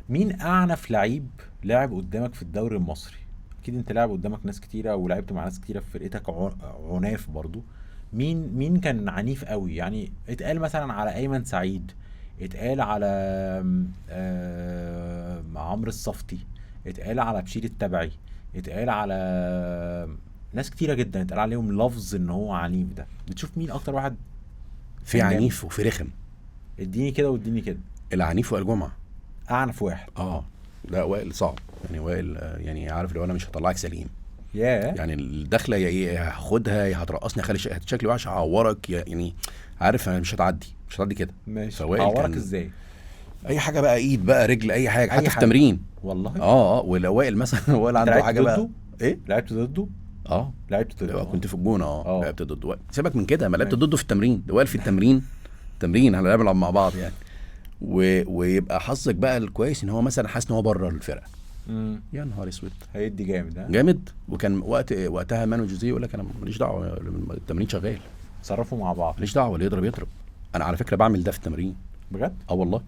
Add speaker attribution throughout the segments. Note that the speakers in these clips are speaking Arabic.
Speaker 1: مين اعنف لعيب لعب قدامك في الدوري المصري؟ اكيد انت لعب قدامك ناس كتيره ولعبت مع ناس كتيره في فرقتك عناف برضو. مين كان عنيف قوي؟ يعني اتقال مثلا على ايمن سعيد، اتقال على عمرو الصفتي، اتقال على بشير التبعي، اتقال على ناس كتيره جدا اتقال عليهم لفظ ان هو عنيف. ده بتشوف مين اكتر واحد
Speaker 2: في
Speaker 1: كان جامد؟
Speaker 2: عنيف وفي رخم.
Speaker 1: اديني كده واديني كده.
Speaker 2: العنيف وائل جمعه.
Speaker 1: اعنف واحد.
Speaker 2: اه لا وائل صعب يعني. وائل يعني عارف لو انا مش هطلعك سليم.
Speaker 1: ياه.
Speaker 2: يعني الدخله يا ايه هاخدها يا هترقصني هخلي شكلي وحش هعورك يعني. عارف انا مش هتعدي كده.
Speaker 1: ماشي،
Speaker 2: فوائل
Speaker 1: عورك
Speaker 2: كان
Speaker 1: ازاي؟
Speaker 2: اي حاجه بقى، ايد بقى رجل اي حاجه
Speaker 1: اي
Speaker 2: حتى في
Speaker 1: حاجه
Speaker 2: التمرين.
Speaker 1: والله.
Speaker 2: اه ولو وائل مثلا وائل
Speaker 1: انت
Speaker 2: عنده
Speaker 1: لعبت
Speaker 2: حاجه بقى.
Speaker 1: ضده؟
Speaker 2: ايه.
Speaker 1: لعبت ضده؟
Speaker 2: اه
Speaker 1: لعبت ضده
Speaker 2: كنت في الجون.
Speaker 1: اه.
Speaker 2: لعبت ضده. سيبك من كده، ما لعبت
Speaker 1: ماشي.
Speaker 2: ضده في التمرين. ده وائل في التمرين. تمرين احنا بنلعب مع بعض يعني. ويبقى حظك بقى الكويس ان هو مثلا حاسس ان هو بره الفرقه.
Speaker 1: امم.
Speaker 2: يا نهار اسود.
Speaker 1: هيدي جامد ها.
Speaker 2: جامد. وكان وقتها مانو جوزيه يقول لك انا ماليش دعوه، التمرين شغال.
Speaker 1: تصرفوا مع بعض
Speaker 2: ماليش دعوه، اللي يضرب. انا على فكره بعمل ده في التمرين.
Speaker 1: بجد؟
Speaker 2: اه والله.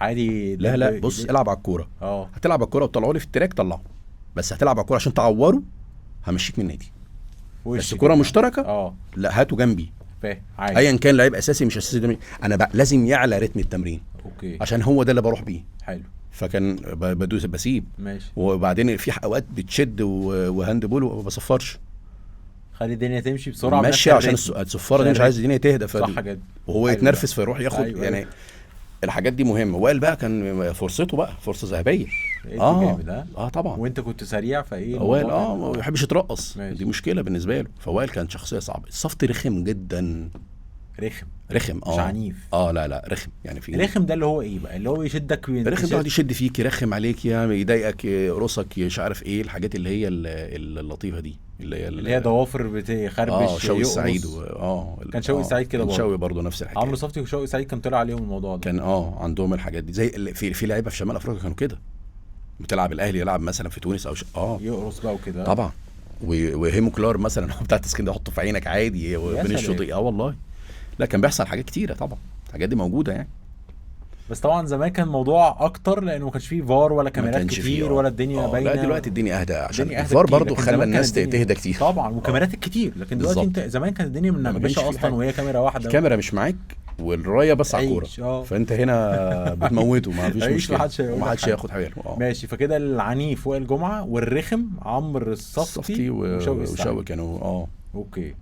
Speaker 1: عادي
Speaker 2: لا بص العب على الكوره.
Speaker 1: اه.
Speaker 2: هتلعب على الكوره وتطلعوا لي في التراك طلعه. بس هتلعب على الكوره عشان تعوره همشيك من النادي. بس كوره مشتركه.
Speaker 1: اه
Speaker 2: لا هاتوا جنبي.
Speaker 1: فاهم عادي.
Speaker 2: ايا كان لعيب اساسي مش اساسي ده انا بقى لازم يعلى رتم التمرين
Speaker 1: اوكي
Speaker 2: عشان هو ده اللي بروح بيه.
Speaker 1: حلو.
Speaker 2: فكان بدوس بسيب.
Speaker 1: ماشي.
Speaker 2: وبعدين في اوقات بتشد وهاند بول وما بصفرش.
Speaker 1: خلي الدنيا تمشي بسرعه
Speaker 2: ماشي
Speaker 1: بنفس
Speaker 2: عشان
Speaker 1: الريتم.
Speaker 2: الصفاره دي مش عايز الدنيا تهدى
Speaker 1: صح جدا.
Speaker 2: وهو
Speaker 1: أيوة.
Speaker 2: يتنرفز فيروح ياخد
Speaker 1: أيوة.
Speaker 2: يعني. الحاجات دي مهمه. وائل بقى كان فرصته بقى فرصه ذهبيه.
Speaker 1: جامد ها.
Speaker 2: طبعا.
Speaker 1: وانت كنت سريع فايه
Speaker 2: وائل
Speaker 1: الموضوع
Speaker 2: ما بيحبش يترقص.
Speaker 1: ماشي.
Speaker 2: دي مشكله بالنسبه له. فوائل كان شخصيه صعبه. الصفت رخم جدا. رخم
Speaker 1: مش عنيف.
Speaker 2: لا رخم يعني. في
Speaker 1: رخم ده اللي هو ايه بقى؟ اللي هو يشدك
Speaker 2: رخم ده يقعد يشد فيك يرخم عليك يضايقك يقرصك مش عارف ايه الحاجات اللي هي اللطيفه دي اللي
Speaker 1: هي ضوافر بتخربش.
Speaker 2: شوقي السعيد
Speaker 1: كان شوقي السعيد كده برضه.
Speaker 2: شوقي برضه نفس الحكايه.
Speaker 1: عمرو صفتي وشوقي سعيد كان طلع عليهم الموضوع ده.
Speaker 2: كان عندهم الحاجات دي زي في لعيبه في شمال افريقيا كانوا كده. بتلعب الاهلي يلعب مثلا في تونس او
Speaker 1: يقرص بقى وكده
Speaker 2: طبعا. وهيموكلار مثلا بتاعت اسكندريه يحطه في عينك عادي وبين الشوطين. والله. لا كان بيحصل حاجات كتيره طبعا. الحاجات دي موجوده يعني.
Speaker 1: بس طبعا زمان كان الموضوع اكتر لانه ما كانش فيه فار ولا كاميرات كتير ولا الدنيا باينه.
Speaker 2: لا دلوقتي الدنيا اهدى عشان
Speaker 1: الدنيا
Speaker 2: الفار برضه خلى الناس تهدى كتير
Speaker 1: طبعا وكاميرات كتير. لكن دلوقتي انت زمان كانت الدنيا منبشه اصلا وهي كاميرا واحده.
Speaker 2: الكاميرا مش معاك والرايه بس على الكوره. فانت هنا بتموته ما فيش مشكله. ما حدش هياخد حاجه.
Speaker 1: ماشي. فكده العنيف وائل جمعه والرخم عمرو الصفتي
Speaker 2: وشوقي كانوا اوكي.